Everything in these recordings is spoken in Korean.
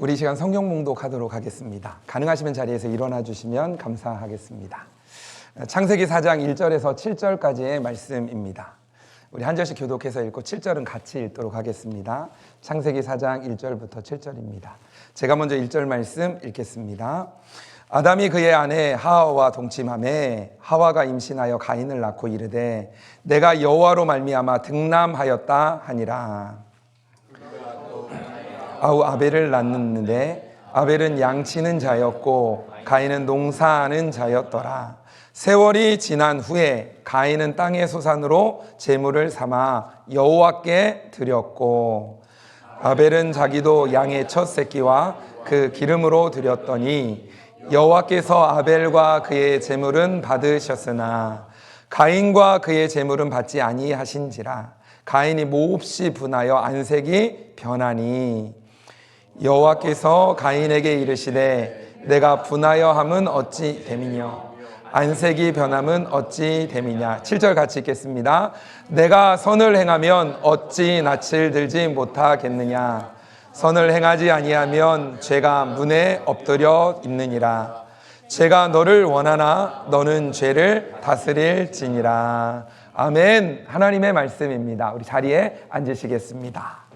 우리 시간 성경 봉독하도록 하겠습니다. 가능하시면 자리에서 일어나 주시면 감사하겠습니다. 창세기 4장 1절에서 7절까지의 말씀입니다. 우리 한 절씩 교독해서 읽고 7절은 같이 읽도록 하겠습니다. 창세기 4장 1절부터 7절입니다. 제가 먼저 1절 말씀 읽겠습니다. 아담이 그의 아내 하와와 동침하매 하와가 임신하여 가인을 낳고 이르되 내가 여호와로 말미암아 득남하였다 하니라. 아우 아벨을 낳는데 아벨은 양치는 자였고 가인은 농사하는 자였더라. 세월이 지난 후에 가인은 땅의 소산으로 제물을 삼아 여호와께 드렸고 아벨은 자기도 양의 첫 새끼와 그 기름으로 드렸더니 여호와께서 아벨과 그의 제물은 받으셨으나 가인과 그의 제물은 받지 아니하신지라. 가인이 몹시 분하여 안색이 변하니 여호와께서 가인에게 이르시되 내가 분하여 함은 어찌 됨이뇨 안색이 변함은 어찌 됨이냐. 7절 같이 읽겠습니다. 내가 선을 행하면 어찌 낯을 들지 못하겠느냐. 선을 행하지 아니하면 죄가 문에 엎드려 있느니라. 죄가 너를 원하나 너는 죄를 다스릴지니라. 아멘. 하나님의 말씀입니다. 우리 자리에 앉으시겠습니다.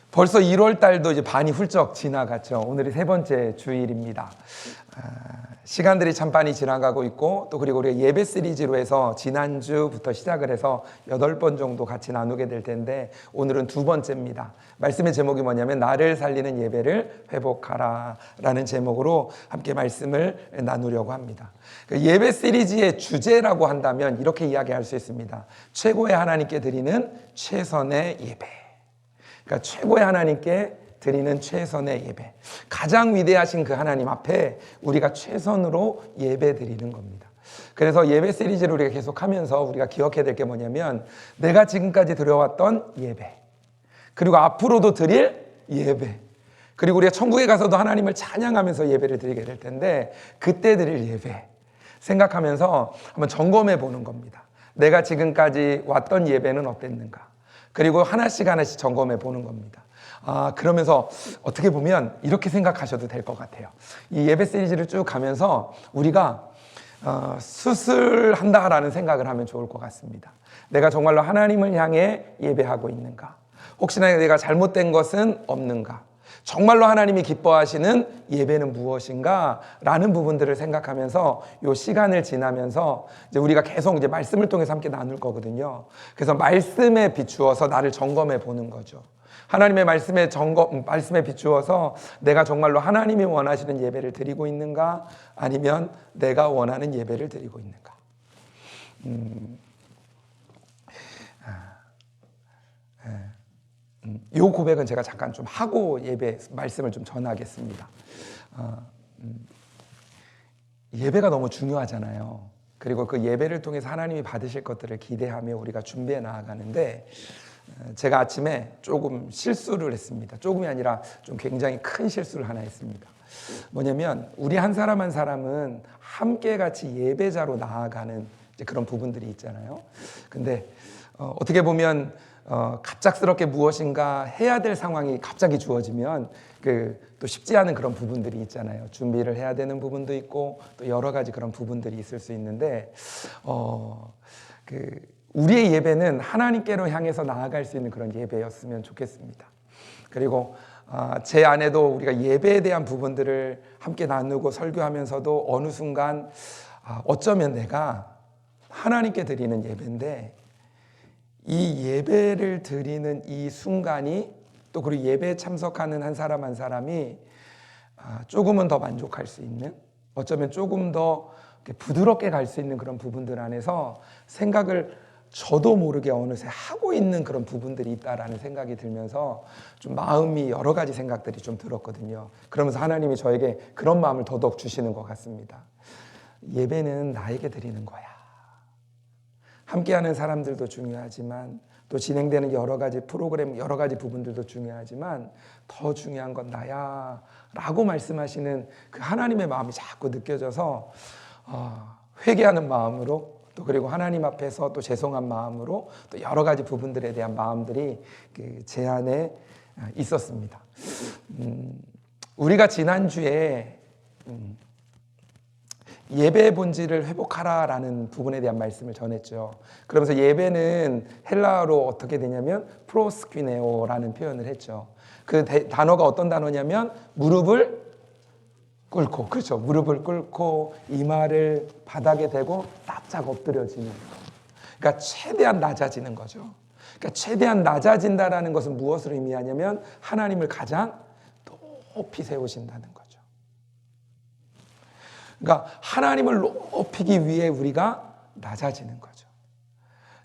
벌써 1월 달도 이제 반이 훌쩍 지나갔죠. 오늘이 세 번째 주일입니다. 시간들이 참 많이 지나가고 있고 또 그리고 우리가 예배 시리즈로 해서 지난주부터 시작을 해서 8번 정도 같이 나누게 될 텐데 오늘은 두 번째입니다. 말씀의 제목이 뭐냐면 나를 살리는 예배를 회복하라 라는 제목으로 함께 말씀을 나누려고 합니다. 예배 시리즈의 주제라고 한다면 이렇게 이야기할 수 있습니다. 최고의 하나님께 드리는 최선의 예배. 그러니까 최고의 하나님께 드리는 최선의 예배. 가장 위대하신 그 하나님 앞에 우리가 최선으로 예배 드리는 겁니다. 그래서 예배 시리즈를 우리가 계속하면서 우리가 기억해야 될 게 뭐냐면 내가 지금까지 드려왔던 예배, 그리고 앞으로도 드릴 예배, 그리고 우리가 천국에 가서도 하나님을 찬양하면서 예배를 드리게 될 텐데 그때 드릴 예배 생각하면서 한번 점검해 보는 겁니다. 내가 지금까지 왔던 예배는 어땠는가? 그리고 하나씩 점검해 보는 겁니다. 그러면서 어떻게 보면 이렇게 생각하셔도 될 것 같아요. 이 예배 시리즈를 쭉 가면서 우리가 수술한다라는 생각을 하면 좋을 것 같습니다. 내가 정말로 하나님을 향해 예배하고 있는가? 혹시나 내가 잘못된 것은 없는가? 정말로 하나님이 기뻐하시는 예배는 무엇인가? 라는 부분들을 생각하면서 이 시간을 지나면서 이제 우리가 계속 이제 말씀을 통해서 함께 나눌 거거든요. 그래서 말씀에 비추어서 나를 점검해 보는 거죠. 하나님의 말씀에 비추어서 내가 정말로 하나님이 원하시는 예배를 드리고 있는가? 아니면 내가 원하는 예배를 드리고 있는가? 이 고백은 제가 잠깐 좀 하고 예배 말씀을 좀 전하겠습니다. 예배가 너무 중요하잖아요. 그리고 그 예배를 통해서 하나님이 받으실 것들을 기대하며 우리가 준비해 나아가는데 제가 아침에 조금 실수를 했습니다. 조금이 아니라 좀 굉장히 큰 실수를 하나 했습니다. 뭐냐면 우리 한 사람 한 사람은 함께 같이 예배자로 나아가는 이제 그런 부분들이 있잖아요. 근데 어떻게 보면 갑작스럽게 무엇인가 해야 될 상황이 갑자기 주어지면 또 쉽지 않은 그런 부분들이 있잖아요. 준비를 해야 되는 부분도 있고 또 여러 가지 그런 부분들이 있을 수 있는데 우리의 예배는 하나님께로 향해서 나아갈 수 있는 그런 예배였으면 좋겠습니다. 그리고 제 안에도 우리가 예배에 대한 부분들을 함께 나누고 설교하면서도 어느 순간 어쩌면 내가 하나님께 드리는 예배인데 이 예배를 드리는 이 순간이 또 그리고 예배에 참석하는 한 사람 한 사람이 조금은 더 만족할 수 있는, 어쩌면 조금 더 부드럽게 갈 수 있는 그런 부분들 안에서 생각을 저도 모르게 어느새 하고 있는 그런 부분들이 있다라는 생각이 들면서 좀 마음이 여러 가지 생각들이 좀 들었거든요. 그러면서 하나님이 저에게 그런 마음을 더더욱 주시는 것 같습니다. 예배는 나에게 드리는 거야. 함께하는 사람들도 중요하지만 또 진행되는 여러 가지 프로그램, 여러 가지 부분들도 중요하지만 더 중요한 건 나야 라고 말씀하시는 그 하나님의 마음이 자꾸 느껴져서 회개하는 마음으로 또 그리고 하나님 앞에서 또 죄송한 마음으로 또 여러 가지 부분들에 대한 마음들이 제 안에 있었습니다. 우리가 지난주에 예배의 본질을 회복하라라는 부분에 대한 말씀을 전했죠. 그러면서 예배는 헬라어로 어떻게 되냐면 프로스퀴네오라는 표현을 했죠. 그 단어가 어떤 단어냐면 무릎을 꿇고, 그렇죠. 무릎을 꿇고 이마를 바닥에 대고 납작 엎드려지는 거. 그러니까 최대한 낮아지는 거죠. 그러니까 최대한 낮아진다라는 것은 무엇을 의미하냐면 하나님을 가장 높이 세우신다는 거죠. 그러니까 하나님을 높이기 위해 우리가 낮아지는 거죠.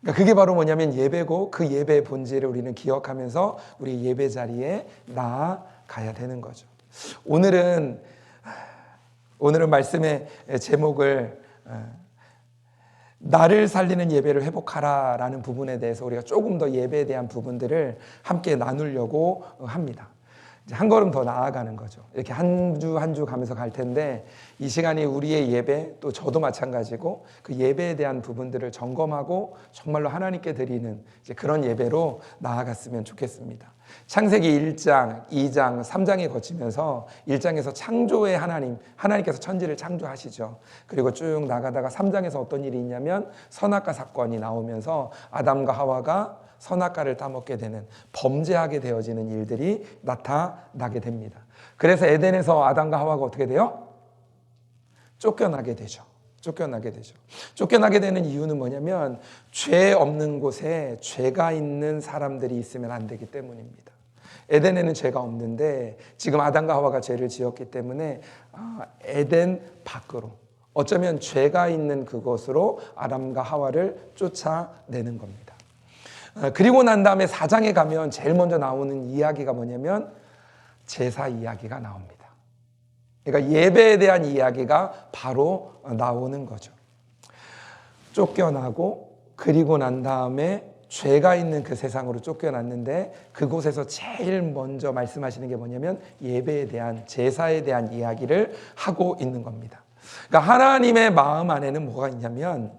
그러니까 그게 바로 뭐냐면 예배고, 그 예배의 본질을 우리는 기억하면서 우리 예배 자리에 나아가야 되는 거죠. 오늘은 말씀의 제목을 나를 살리는 예배를 회복하라 라는 부분에 대해서 우리가 조금 더 예배에 대한 부분들을 함께 나누려고 합니다. 이제 한 걸음 더 나아가는 거죠. 이렇게 한 주 한 주 가면서 갈 텐데, 이 시간이 우리의 예배, 또 저도 마찬가지고 그 예배에 대한 부분들을 점검하고 정말로 하나님께 드리는 이제 그런 예배로 나아갔으면 좋겠습니다. 창세기 1장, 2장, 3장에 거치면서 1장에서 창조의 하나님께서 천지를 창조하시죠. 그리고 쭉 나가다가 3장에서 어떤 일이 있냐면 선악과 사건이 나오면서 아담과 하와가 선악과를 따먹게 되는, 범죄하게 되어지는 일들이 나타나게 됩니다. 그래서 에덴에서 아담과 하와가 어떻게 돼요? 쫓겨나게 되죠. 쫓겨나게 되는 이유는 뭐냐면 죄 없는 곳에 죄가 있는 사람들이 있으면 안 되기 때문입니다. 에덴에는 죄가 없는데 지금 아담과 하와가 죄를 지었기 때문에 에덴 밖으로, 어쩌면 죄가 있는 그곳으로 아담과 하와를 쫓아내는 겁니다. 그리고 난 다음에 4장에 가면 제일 먼저 나오는 이야기가 뭐냐면 제사 이야기가 나옵니다. 그러니까 예배에 대한 이야기가 바로 나오는 거죠. 쫓겨나고, 그리고 난 다음에 죄가 있는 그 세상으로 쫓겨났는데 그곳에서 제일 먼저 말씀하시는 게 뭐냐면 예배에 대한, 제사에 대한 이야기를 하고 있는 겁니다. 그러니까 하나님의 마음 안에는 뭐가 있냐면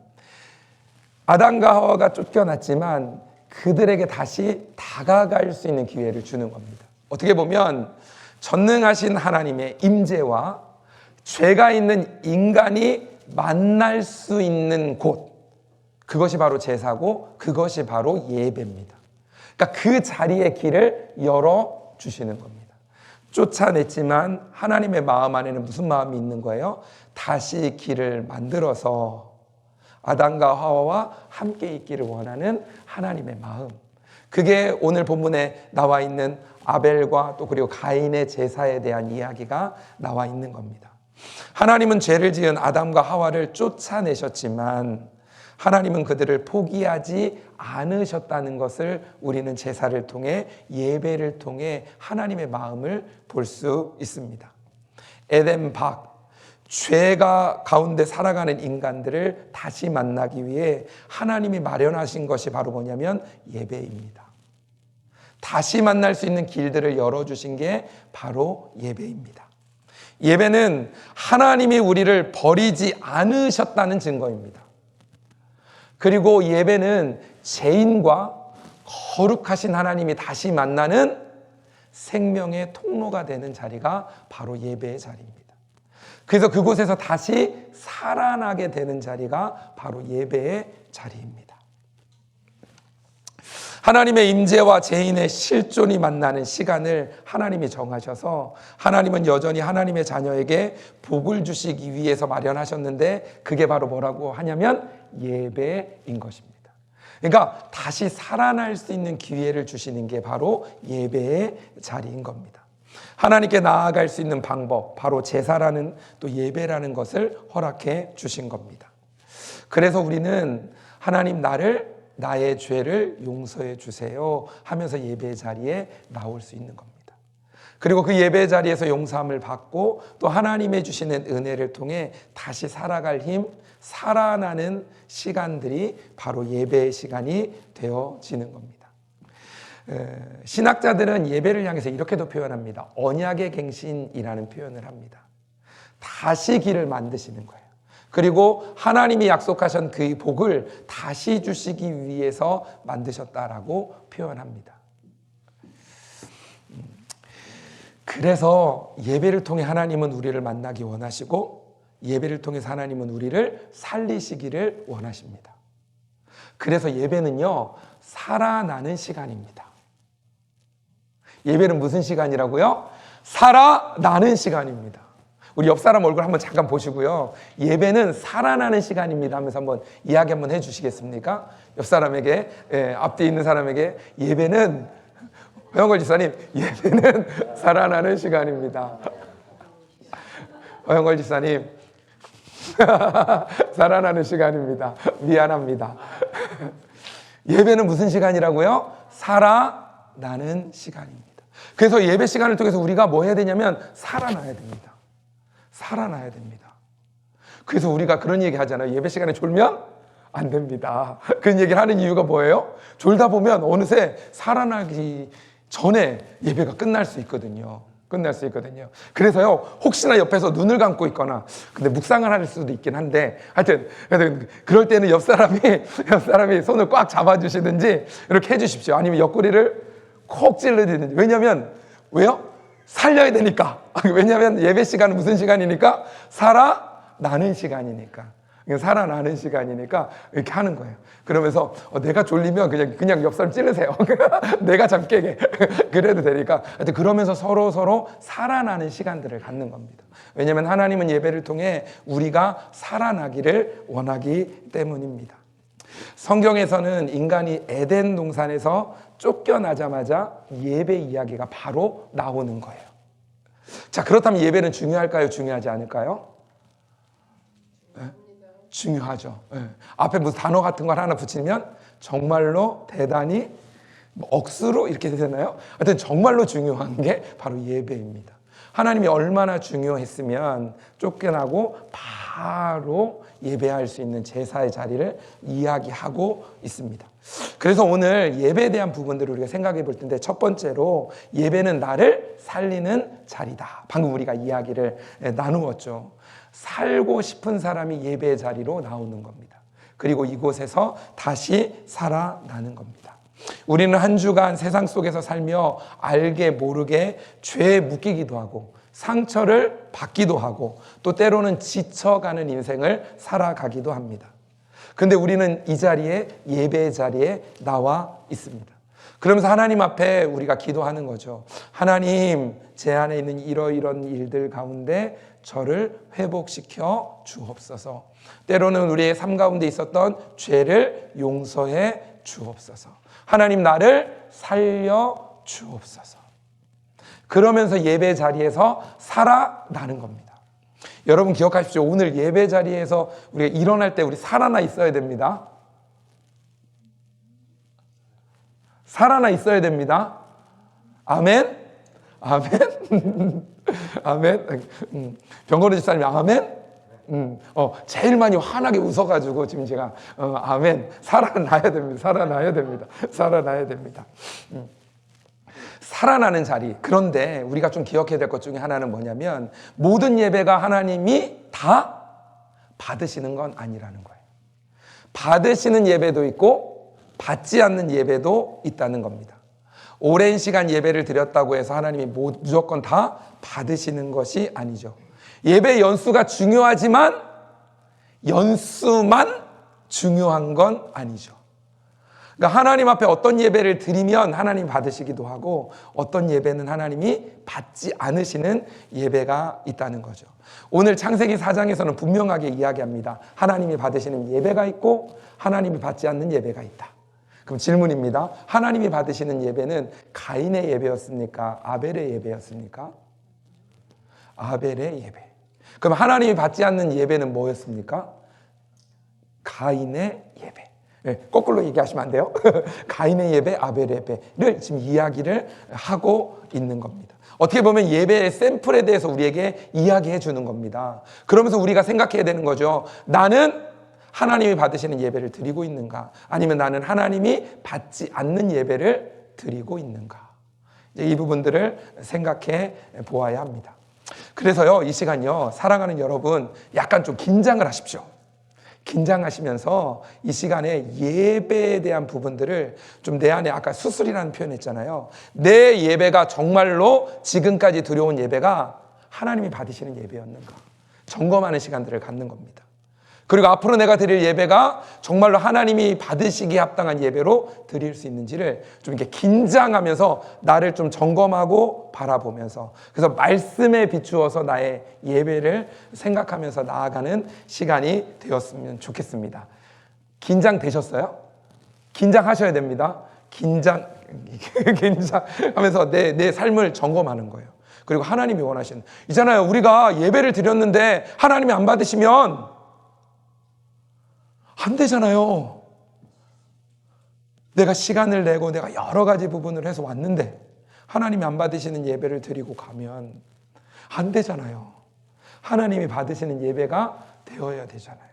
아담과 하와가 쫓겨났지만 그들에게 다시 다가갈 수 있는 기회를 주는 겁니다. 어떻게 보면 전능하신 하나님의 임재와 죄가 있는 인간이 만날 수 있는 곳, 그것이 바로 제사고 그것이 바로 예배입니다. 그러니까 그 자리의 길을 열어주시는 겁니다. 쫓아냈지만 하나님의 마음 안에는 무슨 마음이 있는 거예요? 다시 길을 만들어서 아담과 하와와 함께 있기를 원하는 하나님의 마음. 그게 오늘 본문에 나와 있는 아벨과 또 그리고 가인의 제사에 대한 이야기가 나와 있는 겁니다. 하나님은 죄를 지은 아담과 하와를 쫓아내셨지만 하나님은 그들을 포기하지 않으셨다는 것을 우리는 제사를 통해, 예배를 통해 하나님의 마음을 볼 수 있습니다. 에덴 밖, 죄가 가운데 살아가는 인간들을 다시 만나기 위해 하나님이 마련하신 것이 바로 뭐냐면 예배입니다. 다시 만날 수 있는 길들을 열어주신 게 바로 예배입니다. 예배는 하나님이 우리를 버리지 않으셨다는 증거입니다. 그리고 예배는 죄인과 거룩하신 하나님이 다시 만나는 생명의 통로가 되는 자리가 바로 예배의 자리입니다. 그래서 그곳에서 다시 살아나게 되는 자리가 바로 예배의 자리입니다. 하나님의 임재와 죄인의 실존이 만나는 시간을 하나님이 정하셔서 하나님은 여전히 하나님의 자녀에게 복을 주시기 위해서 마련하셨는데 그게 바로 뭐라고 하냐면 예배인 것입니다. 그러니까 다시 살아날 수 있는 기회를 주시는 게 바로 예배의 자리인 겁니다. 하나님께 나아갈 수 있는 방법, 바로 제사라는 또 예배라는 것을 허락해 주신 겁니다. 그래서 우리는 하나님 나의 죄를 용서해 주세요 하면서 예배 자리에 나올 수 있는 겁니다. 그리고 그 예배 자리에서 용서함을 받고 또 하나님의 주시는 은혜를 통해 다시 살아갈 힘, 살아나는 시간들이 바로 예배의 시간이 되어지는 겁니다. 신학자들은 예배를 향해서 이렇게도 표현합니다. 언약의 갱신이라는 표현을 합니다. 다시 길을 만드시는 거예요. 그리고 하나님이 약속하신 그 복을 다시 주시기 위해서 만드셨다라고 표현합니다. 그래서 예배를 통해 하나님은 우리를 만나기 원하시고 예배를 통해서 하나님은 우리를 살리시기를 원하십니다. 그래서 예배는요, 살아나는 시간입니다. 예배는 무슨 시간이라고요? 살아나는 시간입니다. 우리 옆 사람 얼굴 한번 잠깐 보시고요. 예배는 살아나는 시간입니다 하면서 한번 이야기 한번 해주시겠습니까? 옆 사람에게, 앞뒤에 있는 사람에게 예배는, 허영걸 집사님, 예배는 살아나는 시간입니다. 허영걸 집사님, 살아나는 시간입니다. 미안합니다. 예배는 무슨 시간이라고요? 살아나는 시간입니다. 그래서 예배 시간을 통해서 우리가 뭐 해야 되냐면 살아나야 됩니다. 살아나야 됩니다. 그래서 우리가 그런 얘기 하잖아요. 예배 시간에 졸면 안 됩니다. 그런 얘기를 하는 이유가 뭐예요? 졸다 보면 어느새 살아나기 전에 예배가 끝날 수 있거든요. 끝날 수 있거든요. 그래서요, 혹시나 옆에서 눈을 감고 있거나, 근데 묵상을 할 수도 있긴 한데, 하여튼, 그럴 때는 옆 사람이 손을 꽉 잡아주시든지, 이렇게 해주십시오. 아니면 옆구리를 콕 찔러주든지. 왜냐면, 왜요? 살려야 되니까. 왜냐면 예배 시간은 무슨 시간이니까? 살아나는 시간이니까. 살아나는 시간이니까 이렇게 하는 거예요. 그러면서 내가 졸리면 그냥 옆 사람 찌르세요. 내가 잠 깨게. 그래도 되니까. 하여튼 그러면서 서로 살아나는 시간들을 갖는 겁니다. 왜냐하면 하나님은 예배를 통해 우리가 살아나기를 원하기 때문입니다. 성경에서는 인간이 에덴 동산에서 쫓겨나자마자 예배 이야기가 바로 나오는 거예요. 자, 그렇다면 예배는 중요할까요? 중요하지 않을까요? 중요하죠. 앞에 무슨 단어 같은 걸 하나 붙이면 정말로 대단히 억수로 이렇게 되잖아요. 하여튼 정말로 중요한 게 바로 예배입니다. 하나님이 얼마나 중요했으면 쫓겨나고 바로 예배할 수 있는 제사의 자리를 이야기하고 있습니다. 그래서 오늘 예배에 대한 부분들을 우리가 생각해 볼 텐데, 첫 번째로 예배는 나를 살리는 자리다. 방금 우리가 이야기를 나누었죠. 살고 싶은 사람이 예배의 자리로 나오는 겁니다. 그리고 이곳에서 다시 살아나는 겁니다. 우리는 한 주간 세상 속에서 살며 알게 모르게 죄에 묶이기도 하고 상처를 받기도 하고 또 때로는 지쳐가는 인생을 살아가기도 합니다. 그런데 우리는 이 자리에, 예배의 자리에 나와 있습니다. 그러면서 하나님 앞에 우리가 기도하는 거죠. 하나님, 제 안에 있는 이러이런 일들 가운데 저를 회복시켜 주옵소서. 때로는 우리의 삶 가운데 있었던 죄를 용서해 주옵소서. 하나님, 나를 살려 주옵소서. 그러면서 예배 자리에서 살아나는 겁니다. 여러분 기억하십시오. 오늘 예배 자리에서 우리가 일어날 때 우리 살아나 있어야 됩니다. 살아나 있어야 됩니다. 아멘? 아멘? 아멘? 병건우 집사님이 아멘? 제일 많이 환하게 웃어가지고 지금 제가 아멘. 살아나야 됩니다. 살아나야 됩니다. 살아나야 됩니다. 살아나는 자리. 그런데 우리가 좀 기억해야 될 것 중에 하나는 뭐냐면 모든 예배가 하나님이 다 받으시는 건 아니라는 거예요. 받으시는 예배도 있고 받지 않는 예배도 있다는 겁니다. 오랜 시간 예배를 드렸다고 해서 하나님이 무조건 다 받으시는 것이 아니죠. 예배 연수가 중요하지만 연수만 중요한 건 아니죠. 그러니까 하나님 앞에 어떤 예배를 드리면 하나님 받으시기도 하고 어떤 예배는 하나님이 받지 않으시는 예배가 있다는 거죠. 오늘 창세기 4장에서는 분명하게 이야기합니다. 하나님이 받으시는 예배가 있고 하나님이 받지 않는 예배가 있다. 그럼 질문입니다. 하나님이 받으시는 예배는 가인의 예배였습니까? 아벨의 예배였습니까? 아벨의 예배. 그럼 하나님이 받지 않는 예배는 뭐였습니까? 가인의 예배. 네, 거꾸로 얘기하시면 안 돼요. 가인의 예배, 아벨의 예배를 지금 이야기를 하고 있는 겁니다. 어떻게 보면 예배의 샘플에 대해서 우리에게 이야기해 주는 겁니다. 그러면서 우리가 생각해야 되는 거죠. 나는 하나님이 받으시는 예배를 드리고 있는가? 아니면 나는 하나님이 받지 않는 예배를 드리고 있는가? 이제 이 부분들을 생각해 보아야 합니다. 그래서요, 이 시간요, 사랑하는 여러분, 약간 좀 긴장을 하십시오. 긴장하시면서 이 시간에 예배에 대한 부분들을 좀 내 안에, 아까 수술이라는 표현 했잖아요. 내 예배가 정말로 지금까지 들여온 예배가 하나님이 받으시는 예배였는가 점검하는 시간들을 갖는 겁니다. 그리고 앞으로 내가 드릴 예배가 정말로 하나님이 받으시기에 합당한 예배로 드릴 수 있는지를 좀 이렇게 긴장하면서 나를 좀 점검하고 바라보면서, 그래서 말씀에 비추어서 나의 예배를 생각하면서 나아가는 시간이 되었으면 좋겠습니다. 긴장되셨어요? 긴장하셔야 됩니다. 긴장하면서 내 삶을 점검하는 거예요. 그리고 하나님이 원하시는, 있잖아요, 우리가 예배를 드렸는데 하나님이 안 받으시면 안 되잖아요. 내가 시간을 내고 내가 여러 가지 부분을 해서 왔는데 하나님이 안 받으시는 예배를 드리고 가면 안 되잖아요. 하나님이 받으시는 예배가 되어야 되잖아요.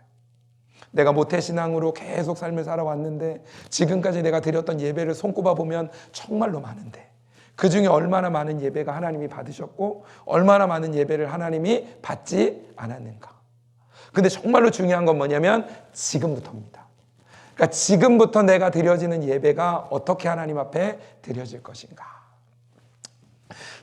내가 모태신앙으로 계속 삶을 살아왔는데 지금까지 내가 드렸던 예배를 손꼽아 보면 정말로 많은데 그 중에 얼마나 많은 예배가 하나님이 받으셨고 얼마나 많은 예배를 하나님이 받지 않았는가. 근데 정말로 중요한 건 뭐냐면 지금부터입니다. 그러니까 지금부터 내가 드려지는 예배가 어떻게 하나님 앞에 드려질 것인가.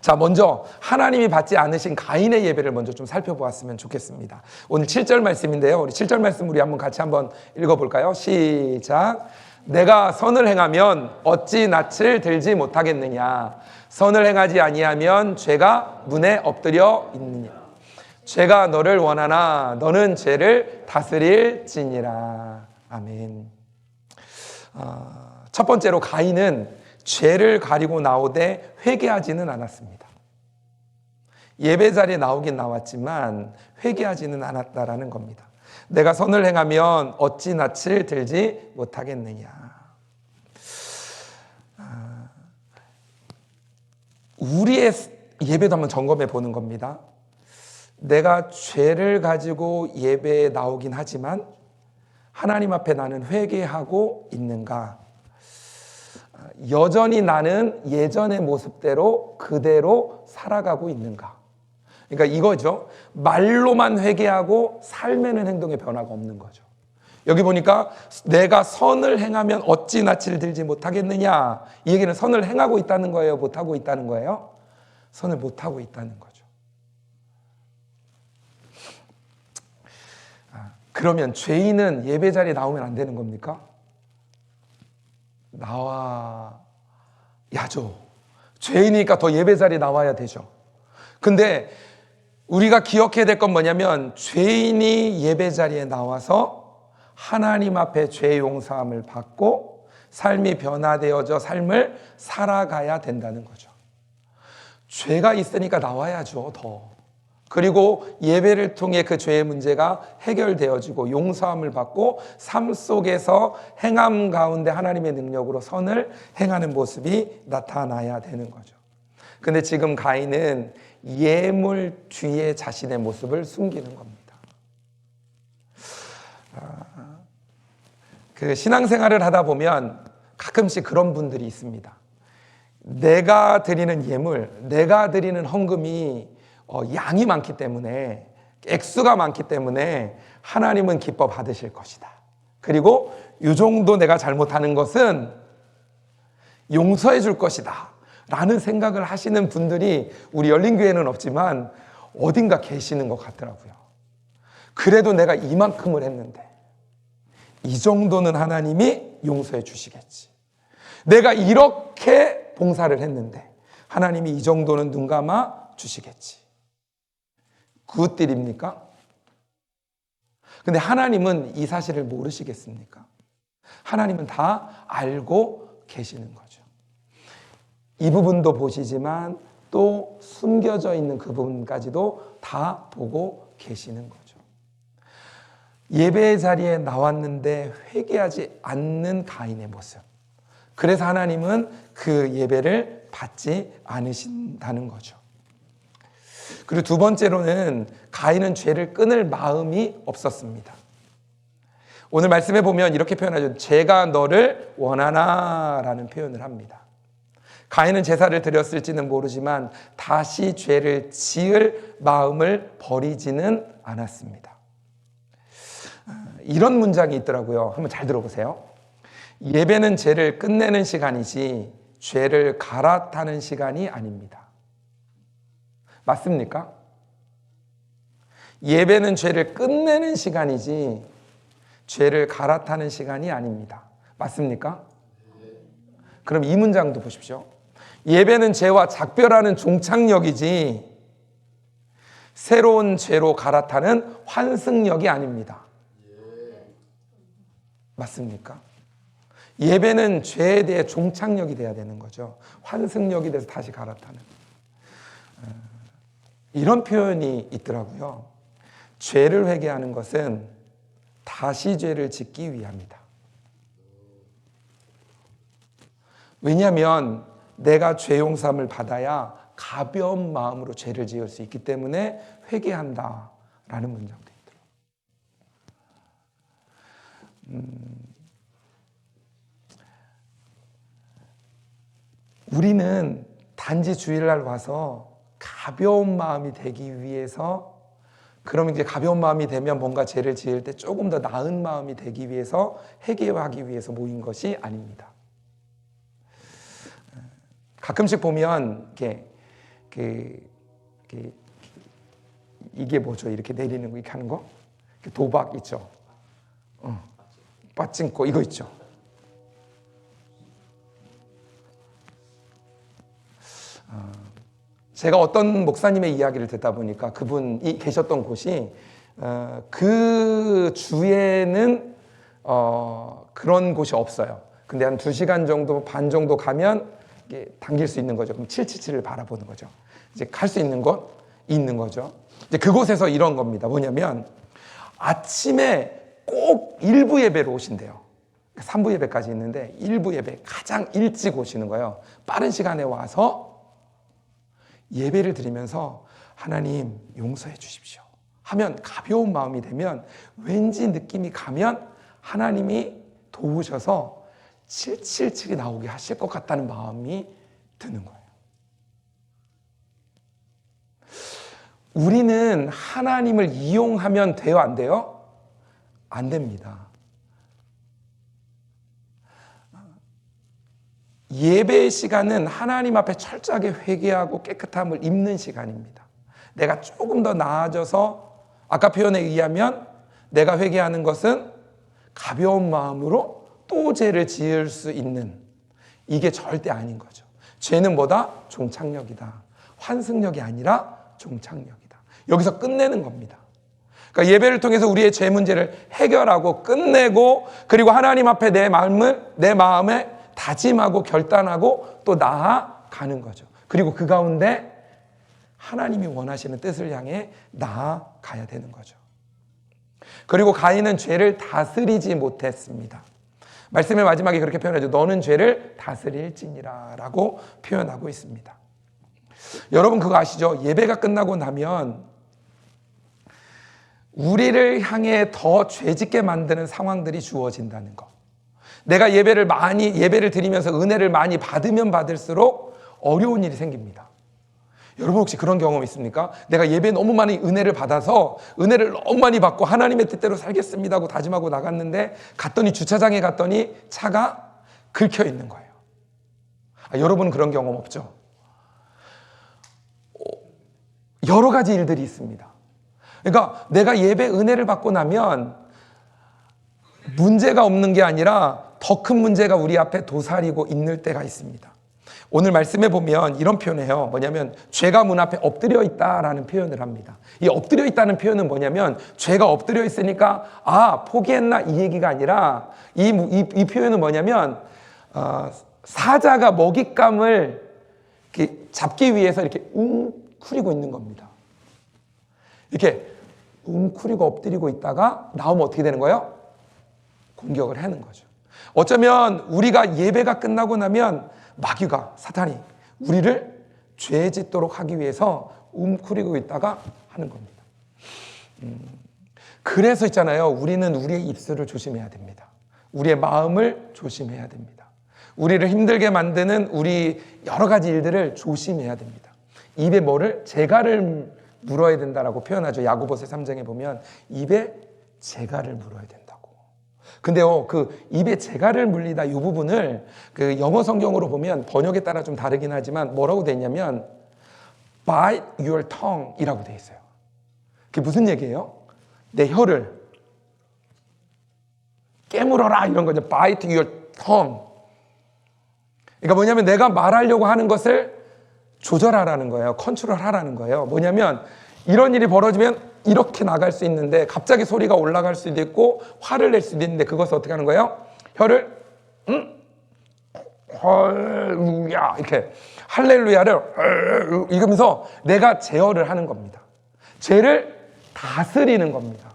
자, 먼저 하나님이 받지 않으신 가인의 예배를 먼저 좀 살펴보았으면 좋겠습니다. 오늘 7절 말씀인데요. 우리 7절 말씀 우리 한번 같이 한번 읽어볼까요? 시작. 내가 선을 행하면 어찌 낯을 들지 못하겠느냐. 선을 행하지 아니하면 죄가 문에 엎드려 있느냐. 죄가 너를 원하나 너는 죄를 다스릴지니라. 아멘. 첫 번째로 가인은 죄를 가리고 나오되 회개하지는 않았습니다. 예배 자리에 나오긴 나왔지만 회개하지는 않았다라는 겁니다. 내가 선을 행하면 어찌 낯을 들지 못하겠느냐. 우리의 예배도 한번 점검해 보는 겁니다. 내가 죄를 가지고 예배에 나오긴 하지만 하나님 앞에 나는 회개하고 있는가? 여전히 나는 예전의 모습대로 그대로 살아가고 있는가? 그러니까 이거죠. 말로만 회개하고 삶에는 행동의 변화가 없는 거죠. 여기 보니까 내가 선을 행하면 어찌 낯을 들지 못하겠느냐. 이 얘기는 선을 행하고 있다는 거예요? 못하고 있다는 거예요? 선을 못하고 있다는 거죠. 그러면 죄인은 예배 자리에 나오면 안 되는 겁니까? 나와야죠. 죄인이니까 더 예배 자리에 나와야 되죠. 근데 우리가 기억해야 될 건 뭐냐면 죄인이 예배 자리에 나와서 하나님 앞에 죄 용서함을 받고 삶이 변화되어져 삶을 살아가야 된다는 거죠. 죄가 있으니까 나와야죠, 더. 그리고 예배를 통해 그 죄의 문제가 해결되어지고 용서함을 받고 삶 속에서 행함 가운데 하나님의 능력으로 선을 행하는 모습이 나타나야 되는 거죠. 근데 지금 가인은 예물 뒤에 자신의 모습을 숨기는 겁니다. 그 신앙생활을 하다 보면 가끔씩 그런 분들이 있습니다. 내가 드리는 예물, 내가 드리는 헌금이 양이 많기 때문에, 액수가 많기 때문에 하나님은 기뻐 받으실 것이다. 그리고 이 정도 내가 잘못하는 것은 용서해 줄 것이다 라는 생각을 하시는 분들이 우리 열린교회는 없지만 어딘가 계시는 것 같더라고요. 그래도 내가 이만큼을 했는데 이 정도는 하나님이 용서해 주시겠지. 내가 이렇게 봉사를 했는데 하나님이 이 정도는 눈 감아 주시겠지. 굿딜입니까? 근데 하나님은 이 사실을 모르시겠습니까? 하나님은 다 알고 계시는 거죠. 이 부분도 보시지만 또 숨겨져 있는 그 부분까지도 다 보고 계시는 거죠. 예배 자리에 나왔는데 회개하지 않는 가인의 모습. 그래서 하나님은 그 예배를 받지 않으신다는 거죠. 그리고 두 번째로는 가인은 죄를 끊을 마음이 없었습니다. 오늘 말씀에 보면 이렇게 표현하죠. 죄가 너를 원하나 라는 표현을 합니다. 가인은 제사를 드렸을지는 모르지만 다시 죄를 지을 마음을 버리지는 않았습니다. 이런 문장이 있더라고요. 한번 잘 들어보세요. 예배는 죄를 끝내는 시간이지 죄를 갈아타는 시간이 아닙니다. 맞습니까? 예배는 죄를 끝내는 시간이지 죄를 갈아타는 시간이 아닙니다. 맞습니까? 그럼 이 문장도 보십시오. 예배는 죄와 작별하는 종착역이지 새로운 죄로 갈아타는 환승역이 아닙니다. 맞습니까? 예배는 죄에 대해 종착역이 돼야 되는 거죠. 환승역이 돼서 다시 갈아타는. 이런 표현이 있더라고요. 죄를 회개하는 것은 다시 죄를 짓기 위함이다. 왜냐하면 내가 죄 용서함을 받아야 가벼운 마음으로 죄를 지을 수 있기 때문에 회개한다라는 문장도 있더라고요. 우리는 단지 주일날 와서 가벼운 마음이 되기 위해서, 그럼 이제 가벼운 마음이 되면 뭔가 죄를 지을 때 조금 더 나은 마음이 되기 위해서 회개하기 위해서 모인 것이 아닙니다. 가끔씩 보면 이게 뭐죠? 이렇게 내리는 거, 이렇게 하는 거? 도박 있죠? 빠찡코 이거 있죠? 제가 어떤 목사님의 이야기를 듣다 보니까 그분이 계셨던 곳이 그 주에는 그런 곳이 없어요. 근데 한 2시간 정도 반 정도 가면 당길 수 있는 거죠. 그럼 777을 바라보는 거죠. 이제 갈 수 있는 곳 있는 거죠. 이제 그곳에서 이런 겁니다. 뭐냐면 아침에 꼭 일부 예배로 오신대요. 3부 예배까지 있는데 일부 예배 가장 일찍 오시는 거예요. 빠른 시간에 와서 예배를 드리면서 하나님 용서해 주십시오 하면 가벼운 마음이 되면 왠지 느낌이 가면 하나님이 도우셔서 777이 나오게 하실 것 같다는 마음이 드는 거예요. 우리는 하나님을 이용하면 돼요, 안 돼요? 안 됩니다. 예배의 시간은 하나님 앞에 철저하게 회개하고 깨끗함을 입는 시간입니다. 내가 조금 더 나아져서 아까 표현에 의하면 내가 회개하는 것은 가벼운 마음으로 또 죄를 지을 수 있는, 이게 절대 아닌 거죠. 죄는 뭐다? 종착역이다. 환승역이 아니라 종착역이다. 여기서 끝내는 겁니다. 그러니까 예배를 통해서 우리의 죄 문제를 해결하고 끝내고, 그리고 하나님 앞에 내 마음에 다짐하고 결단하고 또 나아가는 거죠. 그리고 그 가운데 하나님이 원하시는 뜻을 향해 나아가야 되는 거죠. 그리고 가인은 죄를 다스리지 못했습니다. 말씀의 마지막에 그렇게 표현하죠. 너는 죄를 다스릴지니라 라고 표현하고 있습니다. 여러분 그거 아시죠? 예배가 끝나고 나면 우리를 향해 더 죄짓게 만드는 상황들이 주어진다는 거. 내가 예배를 드리면서 은혜를 많이 받으면 받을수록 어려운 일이 생깁니다. 여러분 혹시 그런 경험 있습니까? 내가 예배에 너무 많이 은혜를 받아서 은혜를 너무 많이 받고 하나님의 뜻대로 살겠습니다 하고 다짐하고 나갔는데 주차장에 갔더니 차가 긁혀 있는 거예요. 여러분은 그런 경험 없죠? 여러 가지 일들이 있습니다. 그러니까 내가 예배 은혜를 받고 나면 문제가 없는 게 아니라 더 큰 문제가 우리 앞에 도사리고 있는 때가 있습니다. 오늘 말씀에 보면 이런 표현해요. 뭐냐면 죄가 문 앞에 엎드려 있다라는 표현을 합니다. 이 엎드려 있다는 표현은 뭐냐면 죄가 엎드려 있으니까 포기했나 이 얘기가 아니라 이 표현은 뭐냐면 사자가 먹잇감을 이렇게 잡기 위해서 이렇게 웅크리고 있는 겁니다. 이렇게 웅크리고 엎드리고 있다가 나오면 어떻게 되는 거예요? 공격을 하는 거죠. 어쩌면 우리가 예배가 끝나고 나면 마귀가, 사탄이 우리를 죄 짓도록 하기 위해서 웅크리고 있다가 하는 겁니다. 그래서 있잖아요. 우리는 우리의 입술을 조심해야 됩니다. 우리의 마음을 조심해야 됩니다. 우리를 힘들게 만드는 우리 여러 가지 일들을 조심해야 됩니다. 입에 재갈을 물어야 된다라고 표현하죠. 야고보서 3장에 보면 입에 재갈을 물어야 된다고. 근데요, 그 입에 재갈을 물리다 이 부분을 그 영어 성경으로 보면 번역에 따라 좀 다르긴 하지만 뭐라고 돼 있냐면 bite your tongue 이라고 돼 있어요. 그게 무슨 얘기예요? 내 혀를 깨물어라 이런 거죠. bite your tongue. 그러니까 뭐냐면 내가 말하려고 하는 것을 조절하라는 거예요. 컨트롤하라는 거예요. 뭐냐면 이런 일이 벌어지면 이렇게 나갈 수 있는데 갑자기 소리가 올라갈 수도 있고 화를 낼 수도 있는데 그것을 어떻게 하는 거예요? 혀를 할렐루야 이렇게 할렐루야를 이러면서 내가 제어를 하는 겁니다. 죄를 다스리는 겁니다.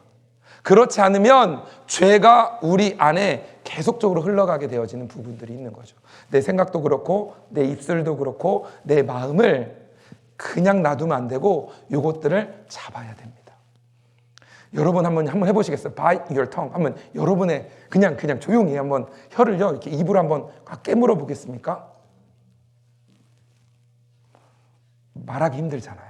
그렇지 않으면 죄가 우리 안에 계속적으로 흘러가게 되어지는 부분들이 있는 거죠. 내 생각도 그렇고 내 입술도 그렇고 내 마음을 그냥 놔두면 안 되고 이것들을 잡아야 됩니다. 여러분 한번 해보시겠어요? Bite your tongue. 한번 여러분의 그냥 조용히 한번 혀를요 이렇게 입으로 한번 깨물어 보겠습니까? 말하기 힘들잖아요.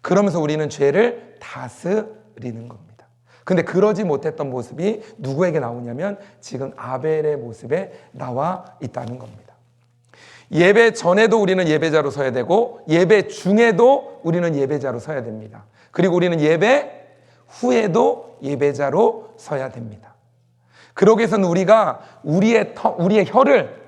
그러면서 우리는 죄를 다스리는 겁니다. 근데 그러지 못했던 모습이 누구에게 나오냐면 지금 아벨의 모습에 나와 있다는 겁니다. 예배 전에도 우리는 예배자로 서야 되고 예배 중에도 우리는 예배자로 서야 됩니다. 그리고 우리는 예배 후에도 예배자로 서야 됩니다. 그러기 위해서는 우리가 우리의 혀를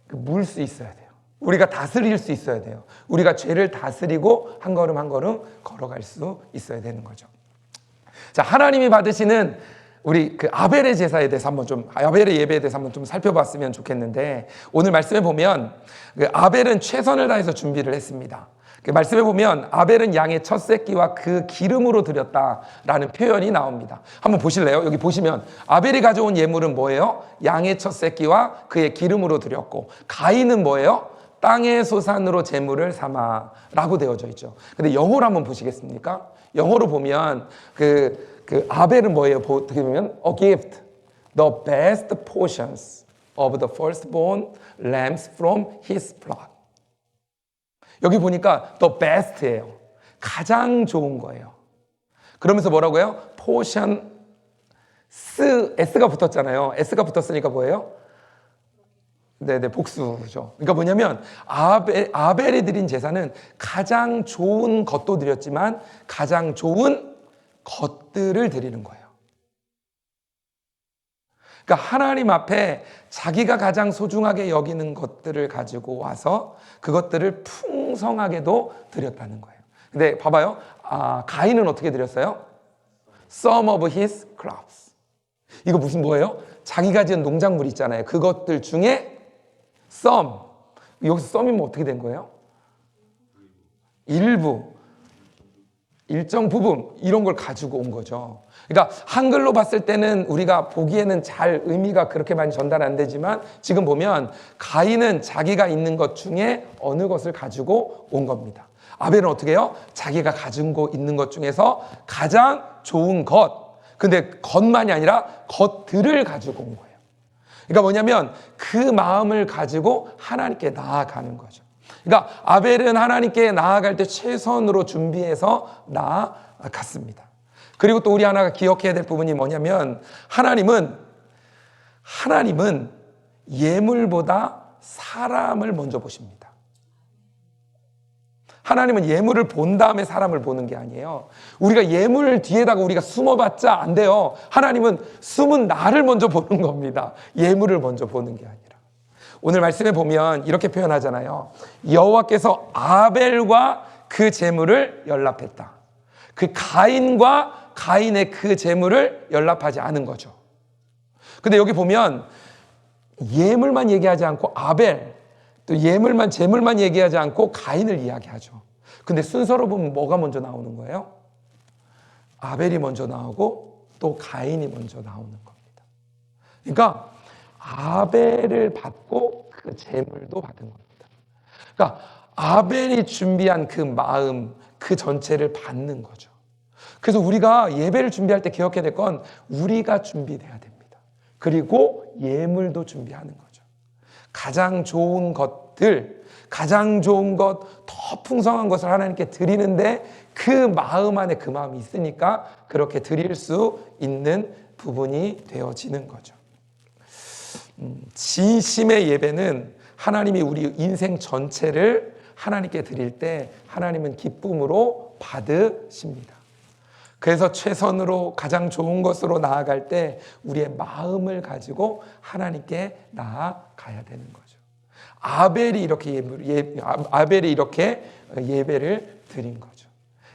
물 수 있어야 돼요. 우리가 다스릴 수 있어야 돼요. 우리가 죄를 다스리고 한 걸음 한 걸음 걸어갈 수 있어야 되는 거죠. 자, 하나님이 받으시는 우리 그 아벨의 제사에 대해서 아벨의 예배에 대해서 한번 좀 살펴봤으면 좋겠는데 오늘 말씀에 보면 그 아벨은 최선을 다해서 준비를 했습니다. 그 말씀에 보면 아벨은 양의 첫 새끼와 그 기름으로 드렸다라는 표현이 나옵니다. 한번 보실래요? 여기 보시면 아벨이 가져온 예물은 뭐예요? 양의 첫 새끼와 그의 기름으로 드렸고 가인은 뭐예요? 땅의 소산으로 제물을 삼아라고 되어져 있죠. 근데 영어로 한번 보시겠습니까? 영어로 보면 그 아벨은 뭐예요? 어떻게 보면 a gift, the best portions of the firstborn lambs from his flock. 여기 보니까 the best예요. 가장 좋은 거예요. 그러면서 뭐라고요? portion, S가 붙었잖아요. S가 붙었으니까 뭐예요? 네네, 복수죠. 그러니까 뭐냐면 아벨이 드린 제사는 가장 좋은 것도 드렸지만 가장 좋은 것들을 드리는 거예요. 그러니까 하나님 앞에 자기가 가장 소중하게 여기는 것들을 가지고 와서 그것들을 풍성하게도 드렸다는 거예요. 근데 봐봐요. 가인은 어떻게 드렸어요? Some of his crops. 이거 무슨 뭐예요? 자기가 지은 농작물 있잖아요. 그것들 중에 some. 여기서 some이면 어떻게 된 거예요? 일부. 일정 부분 이런 걸 가지고 온 거죠. 그러니까 한글로 봤을 때는 우리가 보기에는 잘 의미가 그렇게 많이 전달 안 되지만 지금 보면 가인은 자기가 있는 것 중에 어느 것을 가지고 온 겁니다. 아벨은 어떻게 해요? 자기가 가지고 있는 것 중에서 가장 좋은 것. 근데 것만이 아니라 것들을 가지고 온 거예요. 그러니까 뭐냐면 그 마음을 가지고 하나님께 나아가는 거죠. 그러니까 아벨은 하나님께 나아갈 때 최선으로 준비해서 나아갔습니다. 그리고 또 우리 하나가 기억해야 될 부분이 뭐냐면 하나님은 예물보다 사람을 먼저 보십니다. 하나님은 예물을 본 다음에 사람을 보는 게 아니에요. 우리가 예물 뒤에다가 우리가 숨어봤자 안 돼요. 하나님은 숨은 나를 먼저 보는 겁니다. 예물을 먼저 보는 게 아니라. 오늘 말씀에 보면 이렇게 표현하잖아요. 여호와께서 아벨과 그 제물을 연락했다. 그 가인과 가인의 그 제물을 연락하지 않은 거죠. 근데 여기 보면 예물만 얘기하지 않고 아벨, 또 예물만 제물만 얘기하지 않고 가인을 이야기하죠. 근데 순서로 보면 뭐가 먼저 나오는 거예요? 아벨이 먼저 나오고 또 가인이 먼저 나오는 겁니다. 그러니까 아벨을 받고 그 제물도 받은 겁니다. 그러니까 아벨이 준비한 그 마음, 그 전체를 받는 거죠. 그래서 우리가 예배를 준비할 때 기억해야 될 건 우리가 준비돼야 됩니다. 그리고 예물도 준비하는 거죠. 가장 좋은 것들, 가장 좋은 것, 더 풍성한 것을 하나님께 드리는데 그 마음 안에 그 마음이 있으니까 그렇게 드릴 수 있는 부분이 되어지는 거죠. 진심의 예배는 하나님이 우리 인생 전체를 하나님께 드릴 때 하나님은 기쁨으로 받으십니다. 그래서 최선으로 가장 좋은 것으로 나아갈 때 우리의 마음을 가지고 하나님께 나아가야 되는 거죠. 아벨이 이렇게 예배를 드린 거죠.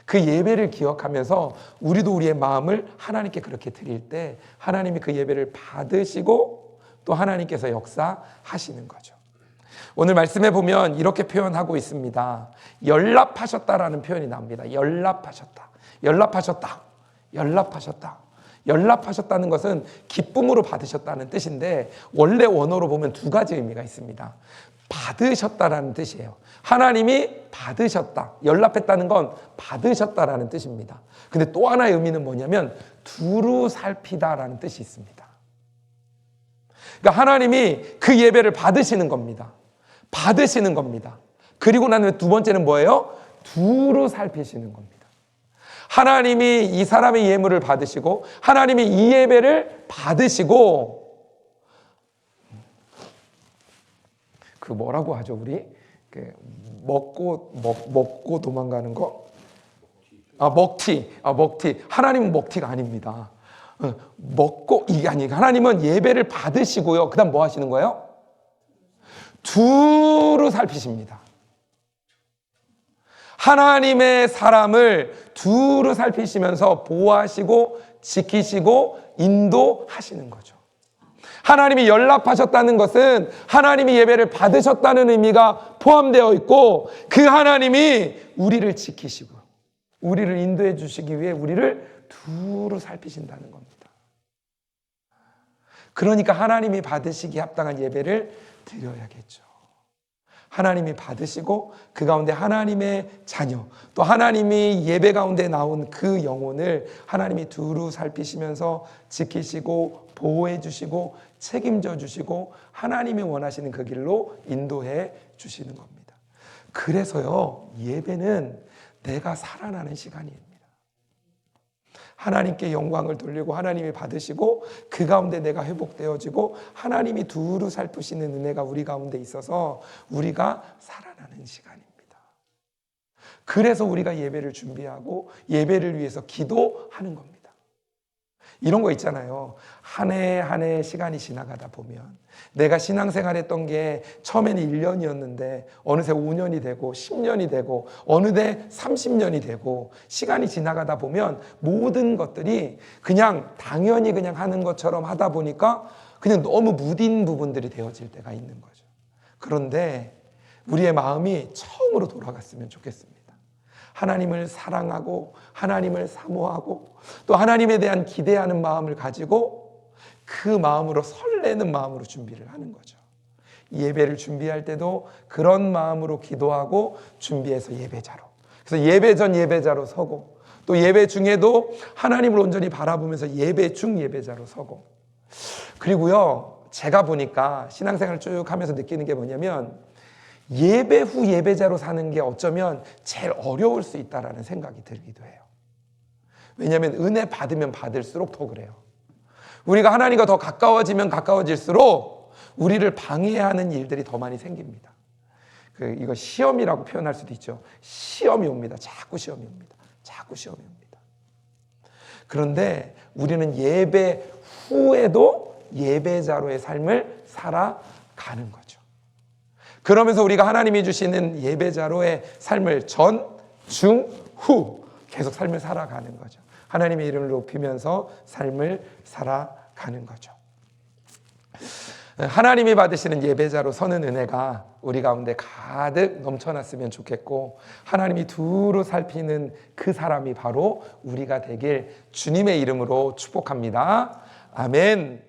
그 예배를 기억하면서 우리도 우리의 마음을 하나님께 그렇게 드릴 때 하나님이 그 예배를 받으시고 또 하나님께서 역사하시는 거죠. 오늘 말씀해 보면 이렇게 표현하고 있습니다. 연락하셨다라는 표현이 나옵니다. 연락하셨다는 것은 기쁨으로 받으셨다는 뜻인데 원래 원어로 보면 두 가지 의미가 있습니다. 받으셨다라는 뜻이에요. 하나님이 받으셨다. 연락했다는 건 받으셨다라는 뜻입니다. 근데 또 하나의 의미는 뭐냐면 두루 살피다라는 뜻이 있습니다. 그러니까 하나님이 그 예배를 받으시는 겁니다. 그리고 난 후에 두 번째는 뭐예요? 두루 살피시는 겁니다. 하나님이 이 사람의 예물을 받으시고 하나님이 이 예배를 받으시고 그 뭐라고 하죠 우리? 먹고 도망가는 거? 먹튀. 하나님은 먹튀가 아닙니다. 먹고 이게 아니에요. 하나님은 예배를 받으시고요. 그 다음 뭐 하시는 거예요? 두루 살피십니다. 하나님의 사람을 두루 살피시면서 보호하시고 지키시고 인도하시는 거죠. 하나님이 연락하셨다는 것은 하나님이 예배를 받으셨다는 의미가 포함되어 있고 그 하나님이 우리를 지키시고 우리를 인도해 주시기 위해 우리를 두루 살피신다는 겁니다. 그러니까 하나님이 받으시기에 합당한 예배를 드려야겠죠. 하나님이 받으시고 그 가운데 하나님의 자녀 또 하나님이 예배 가운데 나온 그 영혼을 하나님이 두루 살피시면서 지키시고 보호해 주시고 책임져 주시고 하나님이 원하시는 그 길로 인도해 주시는 겁니다. 그래서요 예배는 내가 살아나는 시간입니다. 하나님께 영광을 돌리고 하나님이 받으시고 그 가운데 내가 회복되어지고 하나님이 두루 살피시는 은혜가 우리 가운데 있어서 우리가 살아나는 시간입니다. 그래서 우리가 예배를 준비하고 예배를 위해서 기도하는 겁니다. 이런 거 있잖아요. 한 해 한 해 시간이 지나가다 보면 내가 신앙생활 했던 게 처음에는 1년이었는데 어느새 5년이 되고 10년이 되고 어느새 30년이 되고 시간이 지나가다 보면 모든 것들이 그냥 당연히 그냥 하는 것처럼 하다 보니까 그냥 너무 무딘 부분들이 되어질 때가 있는 거죠. 그런데 우리의 마음이 처음으로 돌아갔으면 좋겠습니다. 하나님을 사랑하고 하나님을 사모하고 또 하나님에 대한 기대하는 마음을 가지고 그 마음으로 설레는 마음으로 준비를 하는 거죠. 예배를 준비할 때도 그런 마음으로 기도하고 준비해서 예배자로. 그래서 예배 전 예배자로 서고 또 예배 중에도 하나님을 온전히 바라보면서 예배 중 예배자로 서고. 그리고요 제가 보니까 신앙생활을 쭉 하면서 느끼는 게 뭐냐면 예배 후 예배자로 사는 게 어쩌면 제일 어려울 수 있다라는 생각이 들기도 해요. 왜냐하면 은혜 받으면 받을수록 더 그래요. 우리가 하나님과 더 가까워지면 가까워질수록 우리를 방해하는 일들이 더 많이 생깁니다. 이거 시험이라고 표현할 수도 있죠. 시험이 옵니다. 자꾸 시험이 옵니다. 그런데 우리는 예배 후에도 예배자로의 삶을 살아가는 거죠. 그러면서 우리가 하나님이 주시는 예배자로의 삶을 전, 중, 후 계속 삶을 살아가는 거죠. 하나님의 이름을 높이면서 삶을 살아가는 거죠. 하나님이 받으시는 예배자로 서는 은혜가 우리 가운데 가득 넘쳐났으면 좋겠고 하나님이 두루 살피는 그 사람이 바로 우리가 되길 주님의 이름으로 축복합니다. 아멘.